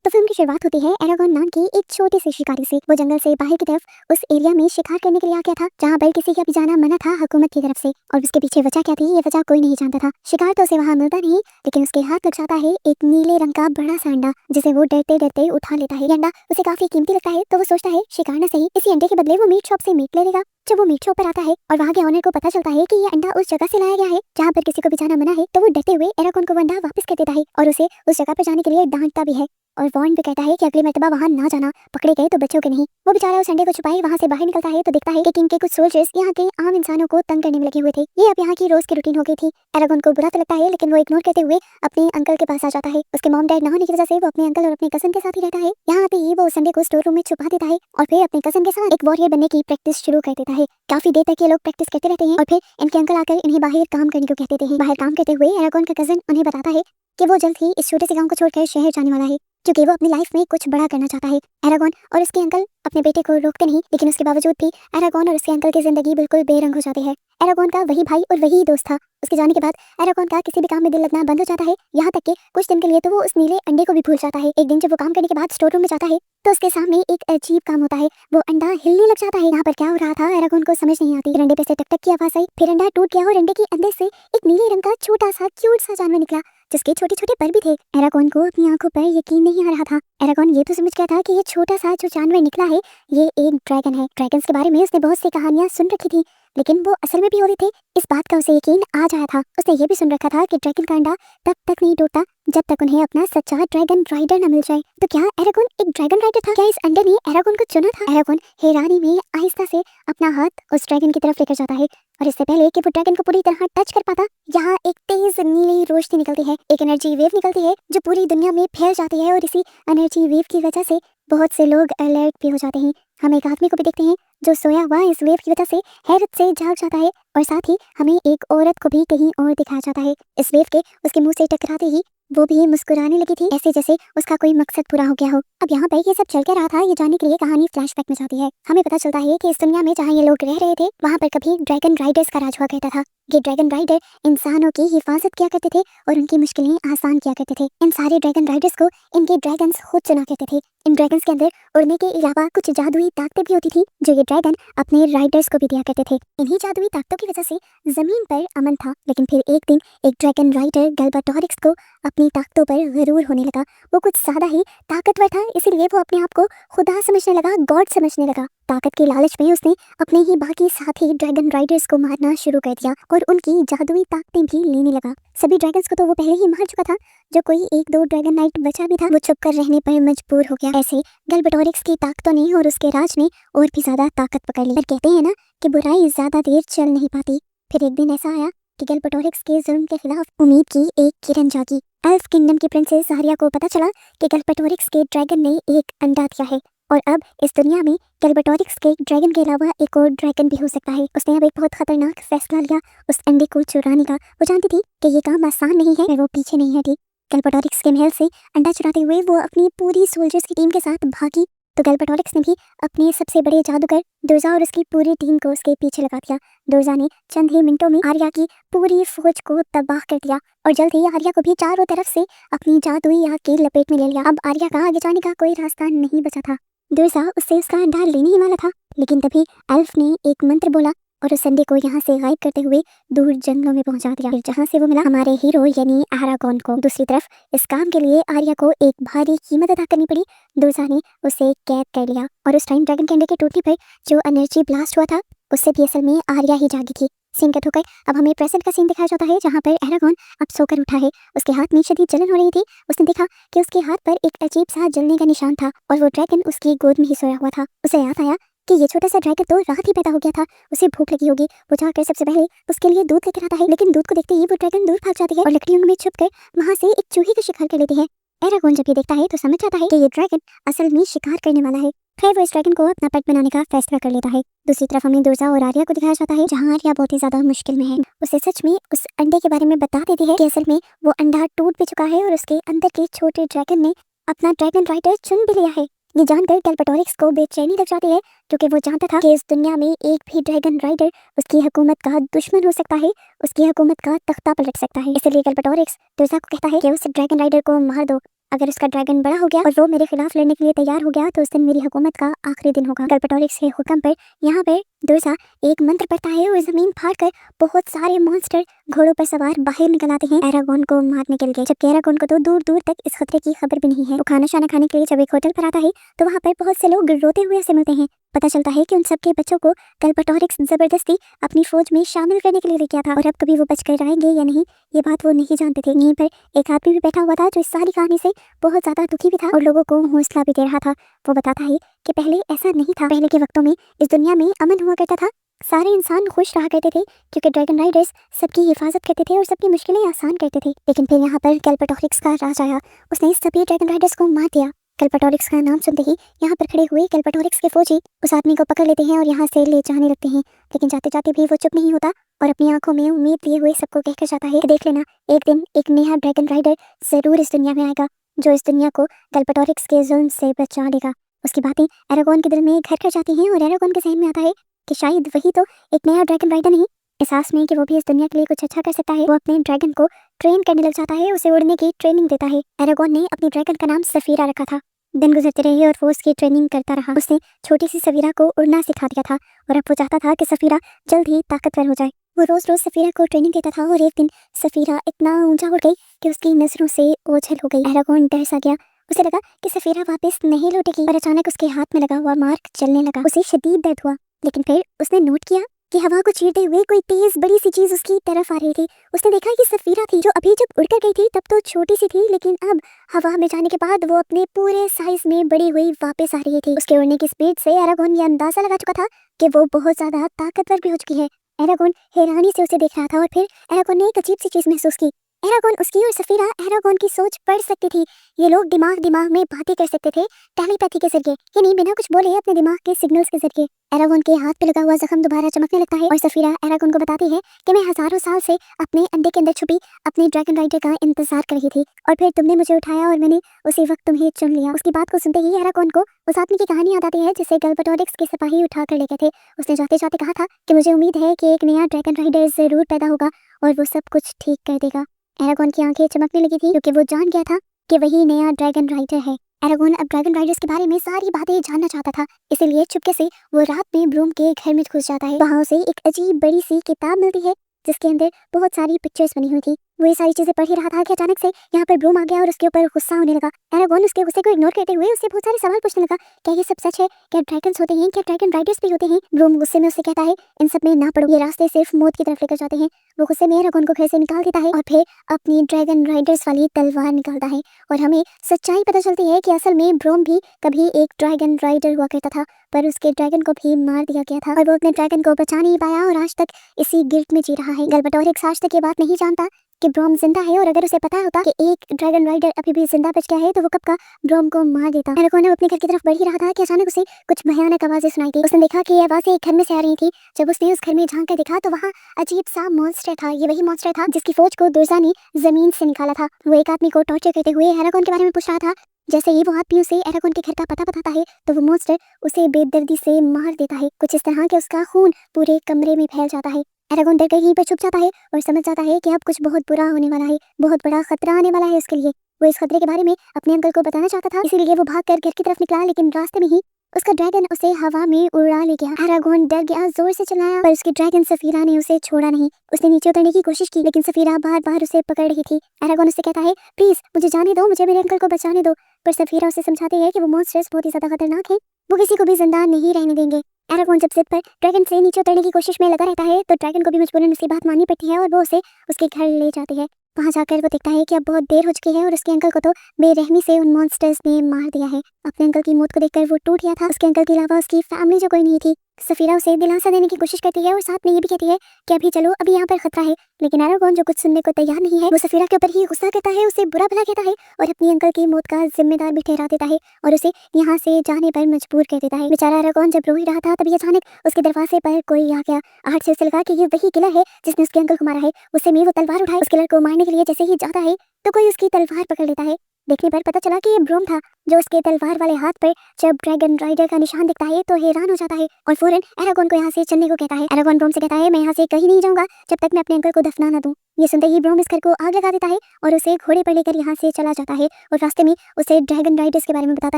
तो फिल्म की शुरुआत होती है एरागोन नाम के एक छोटे से शिकारी से। वो जंगल से बाहर की तरफ उस एरिया में शिकार करने के लिए आ गया था जहाँ पर किसी का भी जाना मना था हुकूमत की तरफ से। और उसके पीछे वजह क्या थी ये वजह कोई नहीं जानता था। शिकार तो उसे वहाँ मिलता नहीं, लेकिन उसके हाथ लग जाता है एक नीले रंग का बड़ा सा अंडा, जिसे वो डरते डरते उठा लेता है। ये अंडा उसे काफी कीमती लगता है, तो वो सोचता है शिकार न सही, इसी अंडे के बदले वो मीट शॉप से मीट ले लेगा। जब वो मीट शॉप पर आता है और वहाँ के ऑनर को पता चलता है कि ये अंडा उस जगह से लाया गया है जहाँ पर किसी को भी जाना मना है, तो वो डरते हुए एरागोन को वो अंडा वापस कर देता है और उसे उस जगह पर जाने के लिए डांटता भी है और वार्न भी कहता है कि अगली मर्तबा वहाँ ना जाना, पकड़े गए तो बच्चों के नहीं। वो बेचारा उस अंडे को छुपाए वहाँ से बाहर निकलता है तो देखता है कि किंग के कुछ सोल्जर्स यहाँ के आम इंसानों को तंग करने में लगे हुए थे। ये अब यहाँ की रोज की रूटीन हो गई थी। एरागोन को बुरा तो लगता है, लेकिन वो इग्नोर करते हुए अपने अंकल के पास आ जाता है। उसके मॉम डैड ना होने की वजह से वो अपने अंकल और अपने कजन के साथ ही रहता है। यहाँ आते ही वो उस अंडे को स्टोर रूम में छुपा देता है और फिर अपने कजन के साथ एक वॉरियर बनने की प्रैक्टिस शुरू कर देता है। काफी देर तक ये लोग प्रैक्टिस करते रहते हैं और फिर इनके अंकल आकर इन्हें बाहर काम करने को कहते हैं। बाहर काम करते हुए एरागोन का कजन उन्हें बताता है कि वो जल्द ही इस छोटे से गांव को छोड़कर शहर जाने वाला है, क्योंकि वो अपनी लाइफ में कुछ बड़ा करना चाहता है। एरागोन और उसके अंकल अपने बेटे को रोकते नहीं, लेकिन उसके बावजूद भी एरागोन और उसके अंकल की जिंदगी बिल्कुल बेरंग हो जाती है। एरागोन का वही भाई और वही दोस्त था। उसके जाने के बाद एरागोन का किसी भी काम में दिल लगना बंद हो जाता है, यहाँ तक कि कुछ दिन के लिए तो वो उस नीले अंडे को भी भूल जाता है। एक दिन जब वो काम करने के बाद स्टोर रूम में जाता है तो उसके सामने एक अजीब काम होता है। वो अंडा हिलने लग जाता है। यहाँ पर क्या हो रहा था एरागोन को समझ नहीं आती। अंडे पे से टक टक की आवाज आई, फिर अंडा टूट गया और अंडे के अंदर से एक नीले रंग का छोटा सा क्यूट सा जानवर निकला, जिसके छोटे छोटे पर भी थे। एरागोन को अपनी आंखों पर यकीन नहीं आ रहा था। एरागोन ये तो समझ गया था कि ये छोटा सा जो जानवर निकला है ये एक ड्रैगन है। ड्रैगन्स के बारे में उसने बहुत सी कहानियां सुन रखी थी, लेकिन वो असल में भी हो रही थी, इस बात का उसे यकीन आ जाया था। उसने ये भी सुन रखा था कि ड्रैगन का अंडा तब तक नहीं टूटता जब तक उन्हें अपना सच्चा ड्रैगन राइडर न मिल जाए। तो क्या एरागोन एक ड्रैगन राइडर था? क्या इस अंडे ने एरागोन को चुना था? एरागोन हैरानी में आहिस्ता से अपना हाथ उस ड्रैगन की तरफ लेकर जाता है और इससे पहले कि वो ड्रैगन को पूरी तरह टच कर पाता, यहाँ एक तेज नीली रोशनी निकलती है, एक एनर्जी वेव निकलती है जो पूरी दुनिया में फैल जाती है और इसी एनर्जी वेव की वजह से बहुत से लोग अलर्ट भी हो जाते हैं। हम एक आदमी को भी देखते हैं जो सोया हुआ इस वेव की वजह से हैरत से जाग जाता है और साथ ही हमें एक औरत को भी कहीं और दिखाया जाता है। इस वेव के उसके मुंह से टकराते ही वो भी मुस्कुराने लगी थी, ऐसे जैसे उसका कोई मकसद पूरा हो गया हो। अब यहाँ पर ये सब चल क्या रहा था ये जानने के लिए कहानी फ्लैशबैक में जाती है। हमें पता चलता है कि इस दुनिया में जहाँ ये लोग रह रहे थे वहाँ पर कभी ड्रैगन राइडर्स का राज हुआ करता था। ये ड्रैगन राइडर इंसानों की हिफाजत किया करते थे और उनकी मुश्किलें आसान किया करते थे। इन सारे ड्रैगन राइडर्स को इनके ड्रैगन्स खुद चुना करते थे। इन ड्रैगन्स के अंदर उड़ने के अलावा कुछ जादुई ताकतें भी होती थी जो ये ड्रैगन अपने राइडर्स को भी दिया करते थे। इन्हीं जादुई ताकतों की वजह से जमीन पर अमन था, लेकिन फिर एक दिन एक ड्रैगन राइडर गल्बाटोरिक्स को अपनी ताकतों पर गरूर होने लगा। वो कुछ ज्यादा ही ताकतवर था, इसीलिए वो अपने आप को खुदा समझने लगा, गॉड समझने लगा। ताकत के लालच में उसने अपने ही बाकी साथी ड्रैगन राइडर्स को मारना शुरू कर दिया और उनकी जादुई ताकतें भी लेने लगा। सभी ड्रैगन्स को तो वो पहले ही मार चुका था, जो कोई एक दो ड्रैगन नाइट बचा भी था वो चुप कर रहने पर मजबूर हो गया। ऐसे गल्बाटोरिक्स की ताकतों ने और उसके राज ने और भी ज्यादा ताकत पकड़ ली। पर कहते हैं ना कि बुराई ज्यादा देर चल नहीं पाती। फिर एक दिन ऐसा आया कि गल्बाटोरिक्स के जुल्म के खिलाफ उम्मीद की एक किरण जागी। एल्फ किंगडम की प्रिंसेस ज़ारिया को पता चला कि गल्बाटोरिक्स के ड्रैगन ने एक अंडा दिया है और अब इस दुनिया में गल्बाटोरिक्स के ड्रैगन के अलावा एक और ड्रैगन भी हो सकता है। उसने अब एक बहुत खतरनाक फैसला लिया, उस अंडे को चुराने का। वो जानती थी कि ये काम आसान नहीं है, पर वो पीछे नहीं हटी। गल्बाटोरिक्स के महल से अंडा चुराते हुए वो अपनी पूरी सोल्जर्स की टीम के साथ भागी, तो गल्बाटोरिक्स ने भी अपने सबसे बड़े जादूगर दुर्जा और उसकी पूरी टीम को उसके पीछे लगा दिया। दुर्जा ने चंद ही मिनटों में आर्या की पूरी फौज को तबाह कर दिया और जल्द ही आर्या को भी चारों तरफ से अपनी जादुई आग की लपेट में ले लिया। अब आर्या का आगे जाने का कोई रास्ता नहीं बचा था। दुर्जा उससे उसका अंडा लेने ही वाला था, लेकिन तभी एल्फ ने एक मंत्र बोला और उस अंडे को यहाँ से गायब करते हुए दूर जंगलों में पहुंचा दिया, जहाँ से वो मिला हमारे हीरो यानी एरागोन को। दूसरी तरफ इस काम के लिए आर्या को एक भारी कीमत अदा करनी पड़ी। दुर्जा ने उसे कैद कर लिया और उस टाइम ड्रैगन के अंडे के टूटने पर जो एनर्जी ब्लास्ट हुआ था उससे भी असल में आर्या ही जागी थी। सीन कट होकर अब हमें प्रेजेंट का सीन दिखाया जाता है, जहाँ पर एरागोन अब सोकर उठा है। उसके हाथ में शदीद जलन हो रही थी। उसने देखा कि उसके हाथ पर एक अजीब सा जलने का निशान था और वो ड्रैगन उसकी गोद में ही सोया हुआ था। उसे याद आया कि ये छोटा सा ड्रैगन तो रात ही पैदा हो गया था, उसे भूख लगी होगी। वो जाकर सबसे पहले उसके लिए दूध लेकर आता है, लेकिन दूध को देखते ही वो ड्रैगन दूर भाग जाती है और लकड़ियों में छुपकर वहाँ से एक चूहे का शिकार कर लेती है। एरागोन जब ये देखता है तो समझ जाता है कि ये ड्रैगन असल में शिकार करने वाला है। फिर वो इस ड्रैगन को अपना पेट बनाने का फैसला कर लेता है। दूसरी तरफ हमें दुर्जा और आर्या को दिखाया जाता है, जहाँ आर्या बहुत ही ज्यादा मुश्किल में है। उसे सच में उस अंडे के बारे में बता देती है कि असल में वो अंडा टूट भी चुका है और उसके अंदर के छोटे ड्रैगन ने अपना ड्रैगन राइडर चुन भी लिया है। ये जानकर गल्बाटोरिक्स को बेचैनी लग जाती है, क्योंकि वो जानता था कि इस दुनिया में एक भी ड्रैगन राइडर उसकी हुकूमत का दुश्मन हो सकता है, उसकी हुकूमत का तख्ता पलट सकता है। इसलिए गल्बाटोरिक्स दुर्जा को कहता है कि उस ड्रैगन राइडर को मार दो। अगर उसका ड्रैगन बड़ा हो गया और वो मेरे खिलाफ लड़ने के लिए तैयार हो गया तो उस दिन मेरी हुकूमत का आखिरी दिन होगा। गल्पाटोरिक्स के हुक्म पर यहाँ पर दुर्सा एक मंत्र पढ़ता है और जमीन फाड़कर बहुत सारे मॉन्स्टर घोड़ों पर सवार बाहर निकल आते हैं एरागोन को मारने के लिए। जबकि एरागोन को तो दूर दूर तक इस खतरे की खबर भी नहीं है। वो खाना शाना खाने के लिए जब एक होटल पर आता है तो वहाँ पर बहुत से लोग रोते हुए से मिलते हैं। पता चलता है कि उन सबके बच्चों को गल्पाटोरिक्स जबरदस्ती अपनी फौज में शामिल करने के लिए लेके आया था और अब कभी वो बचकर आएंगे या नहीं ये बात वो नहीं जानते थे। यहीं पर एक आदमी भी बैठा हुआ था जो इस सारी कहानी से बहुत ज्यादा दुखी भी था और लोगों को हौसला भी दे रहा था। वो बताता है कि पहले ऐसा नहीं था। पहले के वक्तों में इस दुनिया में अमन हुआ करता था, सारे इंसान खुश रहा करते थे क्योंकि ड्रैगन राइडर्स सबकी हिफाजत करते थे और सबकी मुश्किलें आसान करते थे। लेकिन फिर यहाँ पर गल्पाटोरिक्स का राज आया, उसने सभी ड्रैगन राइडर्स को मार दिया। गल्पाटोरिक्स का नाम सुनते ही यहाँ पर खड़े हुए गल्पाटोरिक्स के फौजी उस आदमी को पकड़ लेते हैं और यहाँ से ले जाने लगते हैं। लेकिन जाते जाते भी वो चुप नहीं होता और अपनी आंखों में उम्मीद लिए हुए सबको कहकर जाता है कि देख लेना, एक दिन एक नया ड्रैगन राइडर जरूर इस दुनिया में आएगा जो इस दुनिया को गल्पाटोरिक्स के जुल्म से बचा लेगा। उसकी बातें एरागोन के दिल में घर कर जाती हैं और एरागोन के जहन में आता है कि शायद वही तो एक नया ड्रैगन राइडर नहीं, एहसास में कि वो भी इस दुनिया के लिए कुछ अच्छा कर सकता है। वो अपने ड्रैगन को ट्रेन करने लग जाता है, उसे उड़ने की ट्रेनिंग देता है। एरागोन ने अपनी ड्रैगन का नाम सफीरा रखा था। दिन गुजरते रहे और वो उसकी ट्रेनिंग करता रहा। उसने छोटी सी सफीरा को उड़ना सिखा दिया था और अब वो चाहता था कि सफीरा जल्द ही ताकतवर हो जाए। वो रोज रोज सफीरा को ट्रेनिंग देता था और एक दिन सफीरा इतना ऊंचा उड़ गई कि उसकी नजरों से ओझल हो गई। एरागोन डर सा गया, उसे लगा कि सफीरा वापस नहीं लौटेगी और अचानक उसके हाथ में लगा हुआ मार्क चलने लगा। उसे शदीद दर्द हुआ, लेकिन फिर उसने नोट किया कि हवा को चीरते हुए कोई तेज बड़ी सी चीज उसकी तरफ आ रही थी। उसने देखा कि सफीरा थी जो अभी जब उड़कर गई थी तब तो छोटी सी थी, लेकिन अब हवा में जाने के बाद वो अपने पूरे साइज में बड़ी हुई वापस आ रही थी। उसके उड़ने की स्पीड से एरागोन ये अंदाजा लगा चुका था कि वो बहुत ज्यादा ताकतवर भी हो चुकी है। एरागोन हैरानी से उसे देख रहा था और फिर एरागोन ने एक अजीब सी चीज महसूस की। एरागोन उसकी और सफीरा एरागोन की सोच पढ़ सकती थी। ये लोग दिमाग दिमाग में बातें कर सकते थे टेलीपैथी के जरिए, यानी बिना कुछ बोले अपने दिमाग के सिग्नल्स के जरिए। एरागोन के हाथ पे लगा हुआ जख्म दोबारा चमकने लगता है और सफीरा एरागोन को बताती है कि मैं हजारों साल से अपने अंडे के अंदर छुपी अपने ड्रैगन राइडर का इंतजार कर रही थी और फिर तुमने मुझे उठाया और मैंने उसी वक्त तुम्हें चुन लिया। उसकी बात को सुनते ही एरागोन को उस आदमी की कहानी याद आती है जिसे गल्पाटोरिक्स के सिपाही उठा कर ले गए थे। उसने जाते जाते कहा था कि मुझे उम्मीद है कि एक नया ड्रैगन राइडर जरूर पैदा होगा और वो सब कुछ ठीक कर देगा। एरागोन की आंखें चमकने लगी थी क्योंकि वो जान गया था कि वही नया ड्रैगन राइडर है। एरागोन अब ड्रैगन राइडर्स के बारे में सारी बातें जानना चाहता था, इसीलिए चुपके से वो रात में ब्रूम के घर में घुस जाता है। वहाँ उसे एक अजीब बड़ी सी किताब मिलती है जिसके अंदर बहुत सारी पिक्चर्स बनी हुई थी। वो ये सारी चीजें पढ़ ही रहा था कि अचानक से यहाँ पर ब्रूम आ गया और उसके ऊपर गुस्सा होने लगा। एरागोन उसके गुस्से को इग्नोर करते हुए उससे बहुत सारे सवाल पूछने लगा। क्या ये सब सच है? क्या ड्रैगन्स होते हैं? क्या ड्रैगन राइडर्स भी होते हैं? ब्रूम गुस्से में उससे कहता है इन सब में ना पड़ो, ये रास्ते सिर्फ मौत की तरफ लेकर जाते हैं। वो गुस्से में एरागोन को घर से निकाल देता है और फिर अपनी ड्रैगन राइडर्स वाली तलवार निकालता है और हमें सच्चाई पता चलती है कि असल में ब्रूम भी कभी एक ड्रैगन राइडर हुआ करता था, पर उसके ड्रैगन को भी मार दिया गया था और वो अपने ड्रैगन को बचा नहीं पाया और आज तक इसी गिल्ट में जी रहा है। गल्पाटोरिक्स आज तक ये बात नहीं जानता कि ब्रोम जिंदा है और अगर उसे पता होता कि एक ड्रैगन राइडर अभी भी जिंदा बच गया है तो वो कब का ब्रोम को मार देता। एरागोन अपने घर की तरफ बढ़ ही रहा था कि अचानक उसे कुछ भयानक आवाजें सुनाई दी। उसने देखा कि ये आवाजें एक घर में से आ रही थी। जब उसने उस घर में झांक कर देखा तो वहाँ अजीब सा मॉन्स्टर था। ये वही मॉन्स्टर था जिसकी फौज को दुर्जा ने जमीन से निकाला था। वो एक आदमी को टॉर्चर करते हुए एरागोन के बारे में पूछ रहा था। जैसे ही वो आदमी उसे एरागोन के घर का पता बताता है तो वो मॉन्स्टर उसे बेदर्दी से मार देता है, कुछ इस तरह कि उसका खून पूरे कमरे में फैल जाता है। एरागोन डर कर यहीं पर छुप जाता है और समझ जाता है कि अब कुछ बहुत बुरा होने वाला है, बहुत बड़ा खतरा आने वाला है उसके लिए। वो इस खतरे के बारे में अपने अंकल को बताना चाहता था, इसीलिए वो भागकर घर की तरफ निकला, लेकिन रास्ते में ही उसका ड्रैगन उसे हवा में उड़ा ले गया। एरागोन डर गया, जोर से चिल्लाया, पर उसकी ड्रैगन सफीरा ने उसे छोड़ा नहीं। उसने नीचे उतरने की कोशिश की लेकिन सफीरा बार बार उसे पकड़ रही थी। एरागोन उससे कहता है प्लीज मुझे जाने दो, मुझे मेरे अंकल को बचाने दो, पर सफीरा उसे समझाती है कि वो मॉन्स्टर्स बहुत ही ज्यादा खतरनाक है, वो किसी को भी जिंदा नहीं रहने देंगे। एरागोन जब जिद पर ड्रैगन से नीचे उतरने की कोशिश में लगा रहता है तो ड्रैगन को भी मजबूरन उसकी बात माननी पड़ती है और वो उसे उसके घर ले जाती है। वहाँ जाकर वो देखता है कि अब बहुत देर हो चुकी है और उसके अंकल को तो बेरहमी से उन मॉन्स्टर्स ने मार दिया है। अपने अंकल की मौत को देखकर वो टूट गया था। उसके अंकल के अलावा उसकी फैमिली जो कोई नहीं थी। सफीरा उसे दिलासा देने की कोशिश करती है और साथ में ये भी कहती है कि अभी चलो, अभी यहाँ पर खतरा है, लेकिन एरागोन जो कुछ सुनने को तैयार नहीं है वो सफीरा के ऊपर ही गुस्सा करता है, उसे बुरा भला कहता है और अपनी अंकल की मौत का जिम्मेदार भी ठहरा देता है और उसे यहाँ से जाने पर मजबूर कर देता है। बेचारा एरागोन जब रो ही रहा था तभी अचानक उसके दरवाजे पर कोई आ गया। आहट से उसे लगा कि ये वही किलर है जिसने उसके अंकल को मारा है। उससे में वो तलवार उठाए उस किलर को मारने के लिए जैसे ही जाता है तो कोई उसकी तलवार पकड़ लेता है। देखने पर पता चला कि ये ब्रोम था जो उसके तलवार वाले हाथ पर जब ड्रैगन राइडर का निशान दिखता है तो हैरान हो जाता है और फौरन एरागोन को यहाँ से चलने को कहता है। एरागोन ब्रोम से कहता है मैं यहाँ से कहीं नहीं जाऊंगा जब तक मैं अपने अंकल को दफना ना दूं। ये सुनते ही ब्रोम इस घर को आग लगा देता है और उसे घोड़े पर लेकर यहाँ से चला जाता है और रास्ते में उसे ड्रैगन राइडर्स के बारे में बताता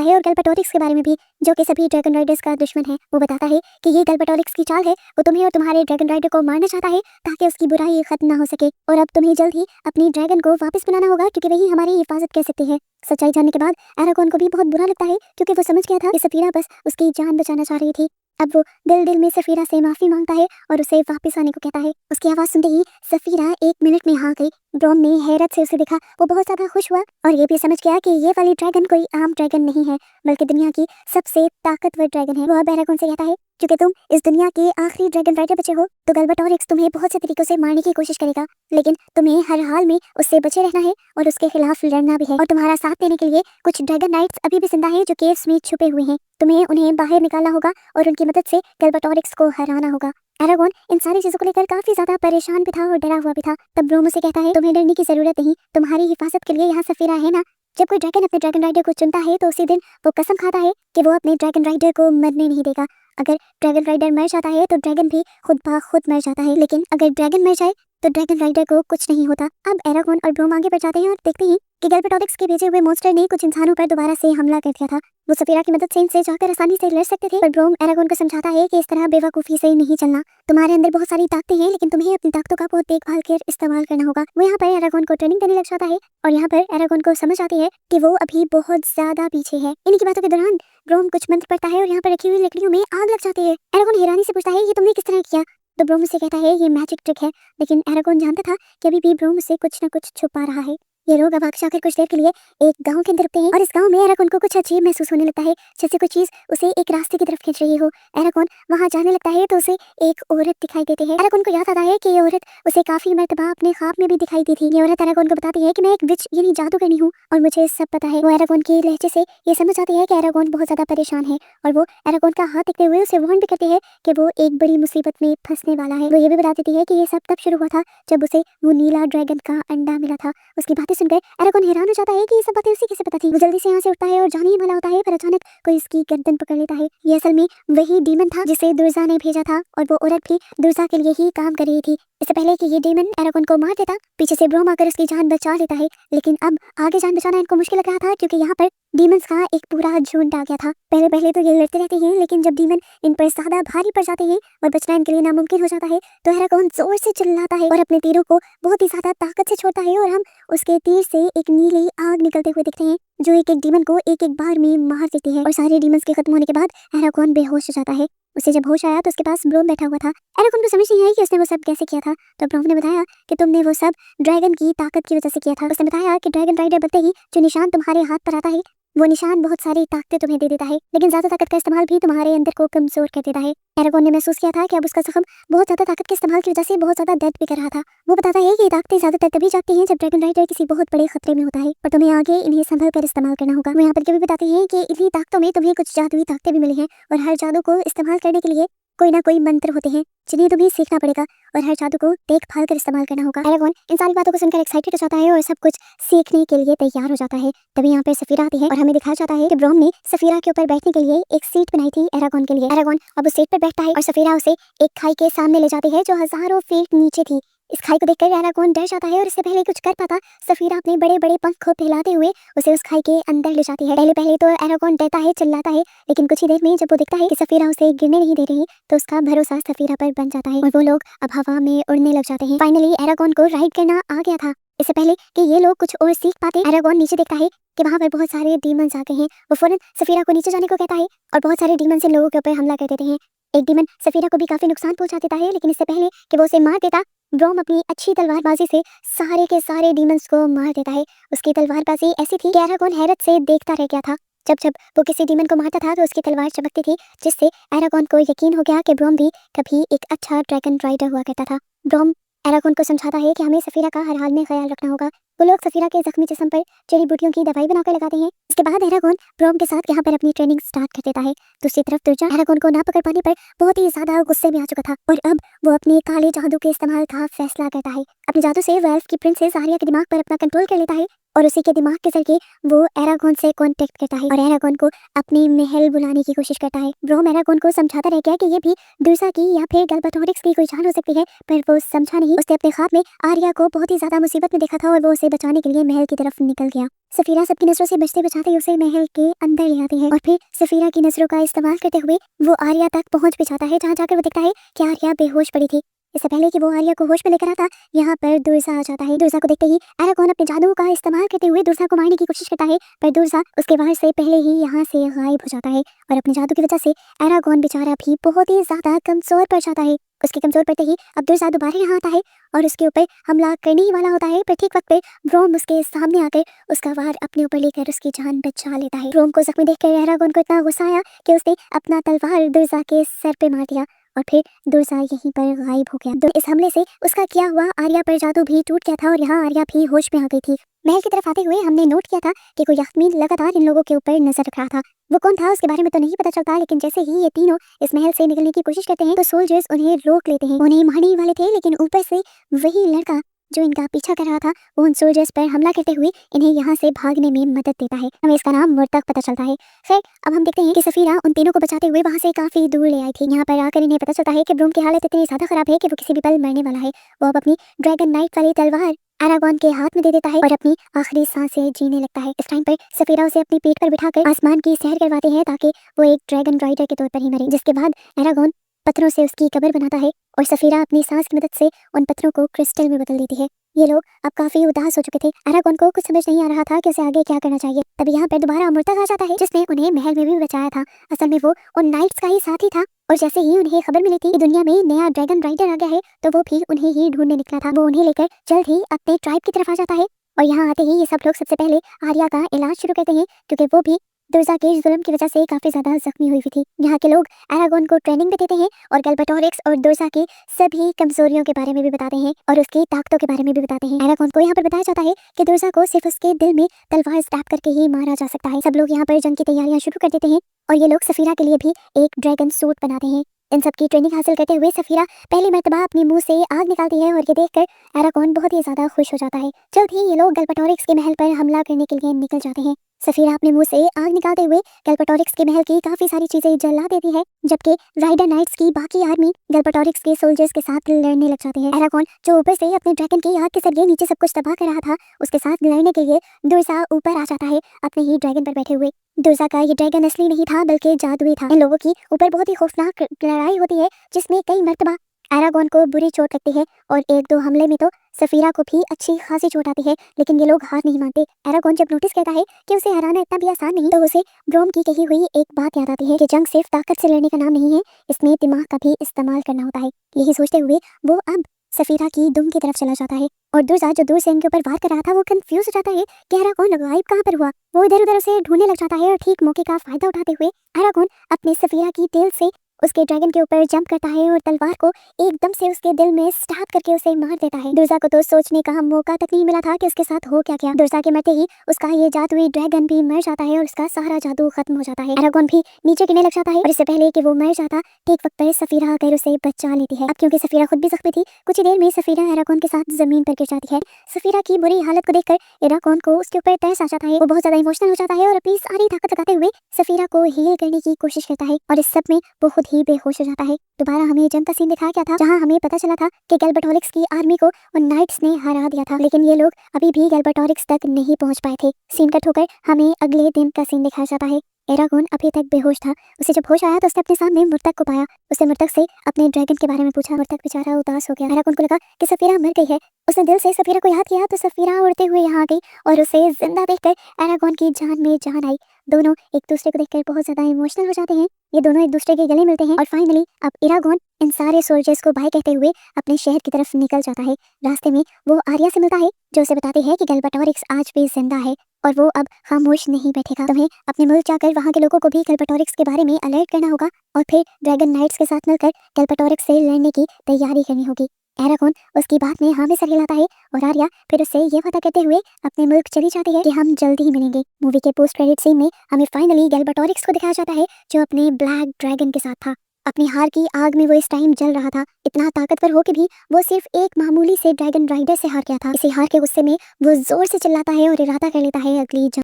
है और गलपटोरिक्स के बारे में भी, जो कि सभी ड्रैगन राइडर्स का दुश्मन है। वो बताता है कि ये गलपटोरिक्स की चाल है, वो तुम्हें और तुम्हारे ड्रैगन राइडर को मारना चाहता है ताकि उसकी बुराई खत्म ना हो सके और अब तुम्हें जल्द ही अपनी ड्रैगन को वापस बनाना होगा क्योंकि वही हमारी हिफाजत कर सकती है। सच्चाई जानने के बाद एरागोन को भी बहुत बुरा लगता है क्योंकि वो समझ गया था कि सफीरा बस उसकी जान बचाना चाह रही थी। अब वो दिल दिल में सफीरा से माफी मांगता है और उसे वापस आने को कहता है। उसकी आवाज सुनते ही सफीरा 1 मिनट में आ गई। ब्रोम ने हैरत से उसे देखा, वो बहुत ज्यादा खुश हुआ और ये भी समझ गया कि ये वाली ड्रैगन कोई आम ड्रैगन नहीं है बल्कि दुनिया की सबसे ताकतवर ड्रैगन है। वो अब एरागोन से कहता है, क्योंकि तुम इस दुनिया के आखिरी ड्रैगन राइडर बचे हो तो गलबटोरिक्स तुम्हें बहुत से तरीकों से मारने की कोशिश करेगा, लेकिन तुम्हें हर हाल में उससे बचे रहना है और उसके खिलाफ लड़ना भी है। और तुम्हारा साथ देने के लिए कुछ ड्रैगन नाइट्स अभी भी जिंदा है जो केव्स में छुपे हुए हैं। तुम्हें उन्हें बाहर निकालना होगा और उनकी मदद से गलबटोरिक्स को हराना होगा। एरागोन इन सारी चीजों को लेकर काफी ज्यादा परेशान भी था और डरा हुआ भी था। तब ब्रोम उसे कहता है, तुम्हें डरने की जरूरत नहीं, तुम्हारी हिफाजत के लिए यहाँ सफीरा है ना। जब कोई ड्रैगन अपने ड्रैगन राइडर को चुनता है तो उसी दिन वो कसम खाता है कि वो अपने ड्रैगन राइडर को मरने नहीं देगा। अगर ड्रैगन राइडर मर जाता है तो ड्रैगन भी खुद ब खुद मर जाता है, लेकिन अगर ड्रैगन मर जाए तो ड्रैगन राइडर को कुछ नहीं होता। अब एरागोन और ब्रोम आगे बढ़ जाते हैं और देखते हैं कि गलबटोरिक्स के भेजे हुए मॉन्स्टर ने कुछ इंसानों पर दोबारा से हमला कर दिया था। वो सफीरा की मदद से इनसे जाकर आसानी से लड़ सकते थे, पर ब्रोम एरागोन को समझाता है कि इस तरह बेवकूफी से नहीं चलना। तुम्हारे अंदर बहुत सारी ताकतें हैं, लेकिन तुम्हें अपनी ताकतों का बहुत देखभाल कर इस्तेमाल करना होगा। वो यहाँ पर एरागोन को ट्रेनिंग देने लग जाता है और यहाँ पर एरागोन को समझ आती है कि वो अभी बहुत ज्यादा पीछे है। इन्हीं की बातों के दौरान ब्रोम कुछ मंत्र पढ़ता है और यहाँ पर रखी हुई लकड़ियों में आग लग जाती है। एरागोन हैरानी से पूछता है, ये तुमने किस तरह किया? तो ब्रोम उसे कहता है, ये मैजिक ट्रिक है। लेकिन एरागोन जानता था कि अभी भी ब्रोम उसे कुछ न कुछ छुपा रहा है। ये लोग अब आगे जाकर कुछ देर के लिए एक गांव के अंदर रुकते हैं और इस गांव में एरागोन को कुछ अजीब महसूस होने लगता है, जैसे कोई चीज उसे एक रास्ते की तरफ खींच रही हो। एरागोन वहां जाने लगता है तो उसे एक औरत दिखाई देती है। एरागोन को याद आता है कि ये औरत उसे काफी मर्तबा अपने ख्वाब में भी दिखाई दी थी। ये औरत एरागोन को बताती है कि मैं एक विच यानी जादूगरनी हूँ और मुझे सब पता है। वो एरागोन की लहजे से ये समझ आती है कि एरागोन बहुत ज्यादा परेशान है और वो एरागोन का हाथ देखते हुए उसे वार्न भी करती है कि वो एक बड़ी मुसीबत में फंसने वाला है। वो ये भी बता देती है कि ये सब तब शुरू हुआ था जब उसे वो नीला ड्रैगन का अंडा मिला था। उसकी बातें सुनकर एरागोन हैरान हो जाता है कि ये सब बातें उसे कैसे पता थी। वो जल्दी से यहाँ से उठता है और जाने ही वाला होता है, पर अचानक कोई उसकी गर्दन पकड़ लेता है। ये असल में वही डीमन था जिसे दुर्जा ने भेजा था और वो औरत भी दुर्जा के लिए ही काम कर रही थी। इससे पहले कि ये डीमन एरागोन को मार देता, पीछे से ब्रोम आकर उसकी जान बचा लेता है। लेकिन अब आगे जान बचाना इनको मुश्किल लग रहा था क्योंकि यहाँ पर डीमंस का एक पूरा झुंड आ गया था। पहले पहले तो ये लड़ते रहते हैं, लेकिन जब डीमन इन पर ज्यादा भारी पड़ जाते हैं और बचना इनके लिए नामुमकिन हो जाता है तो एरागोन जोर से चिल्लाता है और अपने तीरों को बहुत ही ज्यादा ताकत से छोड़ता है और हम उसके तीर से एक नीली आग निकलते हुए दिखते हैं जो एक एक डीमन को एक एक बार में मार देती है। और सारे डीमंस के खत्म होने के बाद एरागोन बेहोश हो जाता है। उसे जब होश आया तो उसके पास ब्रोम बैठा हुआ था। एरागोन को समझ नहीं आई कि उसने वो सब कैसे किया था, तो ब्रोम ने बताया कि तुमने वो सब ड्रैगन की ताकत की वजह से किया था। उसने बताया कि ड्रैगन राइडर बनते ही जो निशान तुम्हारे हाथ पर आता है वो निशान बहुत सारी ताकतें तुम्हें दे देता है, लेकिन ज्यादा ताकत का इस्तेमाल भी तुम्हारे अंदर को कमजोर कर देता है। एरागोन ने महसूस किया था कि अब उसका जख्म बहुत ज्यादा ताकत के इस्तेमाल की वजह से बहुत ज्यादा दर्द भी कर रहा था। वो बताता है कि ये ताकतें ज्यादातर तभी जाती हैं जब ड्रैगन राइडर किसी बहुत बड़े खतरे में होता है और तुम्हें आगे इन्हें संभल कर इस्तेमाल करना होगा। वो यहाँ पर भी बताते हैं कि इन्हीं ताकतों में तुम्हें कुछ जादुई ताकतें भी मिली हैं और हर जादू को इस्तेमाल करने के लिए कोई ना कोई मंत्र होते हैं जिन्हें तुम्हें सीखना पड़ेगा और हर जादू को देखभाल कर इस्तेमाल करना होगा। एरागोन इन सारी बातों को सुनकर एक्साइटेड हो जाता है और सब कुछ सीखने के लिए तैयार हो जाता है। तभी यहाँ पर सफीरा आती है और हमें दिखाया जाता है कि ब्रोम ने सफीरा के ऊपर बैठने के लिए एक सीट बनाई थी एरागोन के लिए। एरागोन अब उस सीट पर बैठता है और सफीरा उसे एक खाई के सामने ले जाती है जो हजारों फीट नीचे थी। इस खाई को देखकर एरागोन डर जाता है और इससे पहले कुछ कर पाता सफीरा अपने बड़े बड़े पंख को फैलाते हुए उसे उस खाई के अंदर ले जाती है। पहले पहले तो एरागोन डरता है, चिल्लाता है, लेकिन कुछ ही देर में जब वो देखता है कि सफीरा उसे गिरने नहीं दे रही तो उसका भरोसा सफीरा पर बन जाता है और वो लोग अब हवा में उड़ने लग जाते हैं। फाइनली एरागोन को राइड करना आ गया था। इससे पहले कि ये लोग कुछ और सीख पाते, एरागोन नीचे देखता है कि वहाँ पर बहुत सारे डीमंस आ गए हैं। वो फौरन सफीरा को नीचे जाने को कहता है और बहुत सारे डीमंस इन लोगों के ऊपर हमला कर देते हैं। एक डीमन सफीरा को भी काफी नुकसान पहुंचा देता है, लेकिन इससे पहले कि वो उसे मार देता ब्रोम अपनी अच्छी तलवारबाजी से सारे के सारे डीमंस को मार देता है। उसकी तलवारबाजी ऐसी थी कि एरागोन हैरत से देखता रह गया था। जब जब वो किसी डीमन को मारता था तो उसकी तलवार चमकती थी, जिससे एरागोन को यकीन हो गया कि ब्रोम भी कभी एक अच्छा ड्रैगन राइडर हुआ करता था। ब्रोम एरागोन को समझाता है कि हमें सफीरा का हर हाल में ख्याल रखना होगा। वो लोग सफीरा के जख्मी जिस्म पर जड़ी बूटियों की दवाई बनाकर लगाते हैं। इसके बाद एरागोन ब्रोम के साथ यहाँ पर अपनी ट्रेनिंग स्टार्ट कर देता है। दूसरी तरफ दुर्जा एरागोन को ना पकड़ पाने पर बहुत ही ज्यादा गुस्से में आ चुका था और अब वो अपने काले जादू के इस्तेमाल का फैसला करता है। अपने जादू से वेल्फ की प्रिंसेस आर्या के दिमाग पर अपना कंट्रोल कर लेता है और उसी के दिमाग के चलते वो एरागोन से कांटेक्ट करता है और एरागोन को अपने महल बुलाने की कोशिश करता है। ब्रोम एरागोन को समझाता रह गया कि ये भी दुर्सा की या फिर गैल्बाटोरिक्स की कोई जान हो सकती है, पर वो समझा नहीं। उसने अपने ख्वाब में आर्या को बहुत ही ज्यादा मुसीबत में देखा था और वो उसे बचाने के लिए महल की तरफ निकल गया। सफीरा सबकी नजरों से बचते बचाते उसे महल के अंदर ले आते हैं और फिर सफीरा की नजरों का इस्तेमाल करते हुए वो आर्या तक पहुंच भी जाता है, जहाँ जाकर वो देखता है कि आर्या बेहोश पड़ी थी। इससे पहले कि वो आर्या को होश में लेकर आता, यहाँ पर दुर्सा आ जाता है। दुर्सा को देखते ही एरागोन अपने जादू का इस्तेमाल करते हुए दुर्सा को मारने की कोशिश करता है, पर दुर्सा उसके वार से पहले ही यहाँ से गायब हो जाता है और अपने जादू की वजह से एरागोन बेचारा भी बहुत ही ज्यादा कमजोर पड़ जाता है। उसके कमजोर पड़ते ही अब दुर्सा दोबारा यहाँ आता है और उसके ऊपर हमला करने ही वाला होता है, पर ठीक वक्त पे ब्रोम उसके सामने आकर उसका वार अपने ऊपर लेकर उसकी जान बचा लेता है। ब्रोम को जख्मी देखकर एरागोन को इतना गुस्सा आया कि उसने अपना तलवार दुर्सा के सर पे मार दिया और फिर दुर्सा यहीं पर गायब हो गया। इस हमले से उसका किया हुआ आर्या पर जादू भी टूट गया था और यहाँ आर्या भी होश में आ गई थी। महल की तरफ आते हुए हमने नोट किया था कि कोई यास्मीन लगातार इन लोगों के ऊपर नजर रख रहा था। वो कौन था उसके बारे में तो नहीं पता चलता, लेकिन जैसे ही ये तीनों इस महल से निकलने की कोशिश करते हैं तो सोल्जर्स उन्हें रोक लेते हैं। उन्हें मारने ही वाले थे, लेकिन ऊपर से वही लड़का जो इनका पीछा कर रहा था वो उन सोल्जर्स पर हमला करते हुए इन्हें यहाँ से भागने में मदद देता है। हमें इसका नाम मुर्तक पता चलता है। खैर अब हम देखते हैं कि सफीरा उन तीनों को बचाते हुए वहाँ से काफी दूर ले आई थी। यहाँ पर आकर इन्हें पता चलता है कि ब्रूम की हालत इतनी ज्यादा खराब है कि वो किसी भी पल मरने वाला है। वो अब अपनी ड्रैगन नाइट वाली तलवार एरागोन के हाथ में दे देता है और अपनी आखिरी सांसें जीने लगता है। इस टाइम पर सफीरा उसे अपनी पीठ पर बिठाकर आसमान की सैर करवाते हैं ताकि वो एक ड्रैगन राइडर के तौर पर ही मरे। जिसके बाद एरागोन पत्थरों से उसकी कब्र बनाता है और सफीरा अपनी सांस की मदद से उन पत्थरों को क्रिस्टल में बदल देती है। ये लोग अब काफी उदास हो चुके थे। एरागोन को कुछ समझ नहीं आ रहा था कि उसे आगे क्या करना चाहिए। तभी यहाँ पर दोबारा मुर्तक आ जाता है, जिसने उन्हें महल में भी बचाया था। असल में वो उन नाइट्स का ही साथी था और जैसे ही उन्हें खबर मिली थी कि दुनिया में नया ड्रैगन राइडर आ गया है तो वो भी उन्हें ही ढूंढने निकला था। वो उन्हें लेकर जल्द ही अपने ट्राइब की तरफ आ जाता है और यहाँ आते ही ये सब लोग सबसे पहले आर्या का इलाज शुरू करते हैं, क्योंकि वो भी दुर्सा के जुल्म की वजह से काफी ज्यादा जख्मी हुई थी। यहाँ के लोग एरागोन को ट्रेनिंग भी देते हैं और गैल्बाटोरिक्स और दुर्सा की सभी कमजोरियों के बारे में भी बताते हैं और उसकी ताकतों के बारे में भी बताते हैं। एरागोन को यहाँ पर बताया जाता है कि दुर्सा को सिर्फ उसके दिल में तलवार स्टैब करके ही मारा जा सकता है। सब लोग यहाँ पर जंग की तैयारियां शुरू कर देते हैं और ये लोग सफीरा के लिए भी एक ड्रैगन सूट बनाते हैं। इन सब की ट्रेनिंग हासिल करते हुए सफीरा पहली मर्तबा अपने मुंह से आग निकालती है और ये देखकर एरागोन बहुत ही ज्यादा खुश हो जाता है। जल्द ही ये लोग गैल्बाटोरिक्स के महल पर हमला करने के लिए निकल जाते हैं। सफीरा अपने मुंह से आग निकालते हुए गैल्बाटोरिक्स के महल की काफी सारी चीजें जला देती है, जबकि राइडर नाइट्स की बाकी आर्मी गैल्बाटोरिक्स के सोल्जर्स के साथ लड़ने लग जाते हैं। एरागोन जो ऊपर से अपने ड्रैगन की आग के जरिए नीचे सब कुछ तबाह कर रहा था, उसके साथ लड़ने के लिए दुर्सा ऊपर आ जाता है अपने ही ड्रैगन पर बैठे हुए। दुर्सा का ये ड्रैगन असली नहीं था बल्कि जादुई था। इन लोगों की ऊपर बहुत ही खौफनाक लड़ाई होती है, जिसमें कई मर्तबा एरागोन को बुरी चोट लगती है और एक दो हमले में तो सफीरा को भी अच्छी खासी चोट आती है, लेकिन ये लोग हार नहीं मानते। एरागोन जब नोटिस करता है कि उसे हराना इतना भी आसान नहीं, तो उसे ब्रोम की कही हुई एक बात याद आती है कि जंग सिर्फ ताकत से लड़ने का नाम नहीं है, इसमें दिमाग का भी इस्तेमाल करना होता है। यही सोचते हुए वो अब सफीरा की दुम की तरफ चला जाता है और दुर्सा जो दूर से इनके ऊपर वार कर रहा था वो कंफ्यूज हो जाता है कि एरागोन गायब कहाँ पर हुआ। वो इधर उधर उसे ढूंढने लग जाता है और ठीक मौके का फायदा उठाते हुए एरागोन अपने सफीरा की टेल से उसके ड्रैगन के ऊपर जंप करता है और तलवार को एकदम से उसके दिल में स्टैब करके उसे मार देता है। दुर्सा को तो सोचने का मौका तक नहीं मिला था कि उसके साथ हो क्या क्या। दुर्सा के मरते ही उसका ये जादुई ड्रैगन भी मर जाता है और उसका सारा जादू खत्म हो जाता है। एरागोन भी नीचे गिरने लग जाता है और इससे पहले कि वो मर जाता ठीक वक्त पर सफीरा आकर उसे बचा लेती है। अब क्योंकि सफीरा खुद भी जख्मी थी, कुछ ही देर में सफीरा एरागोन के साथ जमीन पर गिर जाती है। सफीरा की बुरी हालत को देखकर एरागोन को उसके ऊपर तरस आ जाता है। वो बहुत ज्यादा इमोशनल हो जाता है और अपनी सारी ताकत लगाते हुए सफीरा को हील करने की कोशिश करता है और इस सब में वो खुद ही बेहोश हो जाता है। दोबारा हमें जंग का सीन दिखाया गया था, जहां हमें पता चला था कि गैल्बाटोरिक्स की आर्मी को उन नाइट्स ने हरा दिया था, लेकिन ये लोग अभी भी गैल्बाटोरिक्स तक नहीं पहुंच पाए थे। सीन कट होकर हमें अगले दिन का सीन दिखाया जाता है। एरागोन अभी तक बेहोश था। उसे जब होश आया तो उसने अपने सामने मुर्तक को पाया। उसने मुर्तक से अपने ड्रैगन के बारे में पूछा। मुर्तक बेचारा उदास हो गया। एरागोन को लगा कि सफीरा मर गई है। उसने दिल से सफीरा को याद किया तो सफीरा उड़ते हुए यहाँ आ गई और उसे जिंदा देखकर एरागोन की जान में जान आई। दोनों एक दूसरे को देखकर बहुत ज्यादा इमोशनल हो जाते हैं। ये दोनों एक दूसरे के गले मिलते हैं और फाइनली अब एरागोन इन सारे सोल्जर्स को बाय कहते हुए अपने शहर की तरफ निकल जाता है। रास्ते में वो आर्या से मिलता है, जो उसे बताती है कि गैल्बाटोरिक्स आज भी जिंदा है और वो अब खामोश नहीं बैठेगा। तुम्हें अपने मुल्क जाकर वहाँ के लोगों को भी गैल्बाटोरिक्स के बारे में अलर्ट करना होगा और फिर ड्रैगन नाइट्स के साथ मिलकर गैल्बाटोरिक्स से लड़ने की तैयारी करनी होगी। एरागोन उसकी बात में हाँ में सर हिलाता है और आर्या फिर उससे ये वादा करते हुए अपने मुल्क चली जाती है कि हम जल्दी ही मिलेंगे। मूवी के पोस्ट क्रेडिट सीन में हमें फाइनली गैल्बाटोरिक्स को दिखाया जाता है, जो अपने ब्लैक ड्रैगन के साथ था। अपनी हार की आग में वो इस टाइम जल रहा था। इतना ताकतवर हो के भी वो सिर्फ एक मामूली से ड्रैगन राइडर से हार गया था। इसी हार के गुस्से में वो जोर से चिल्लाता है और इरादा कर लेता है अगली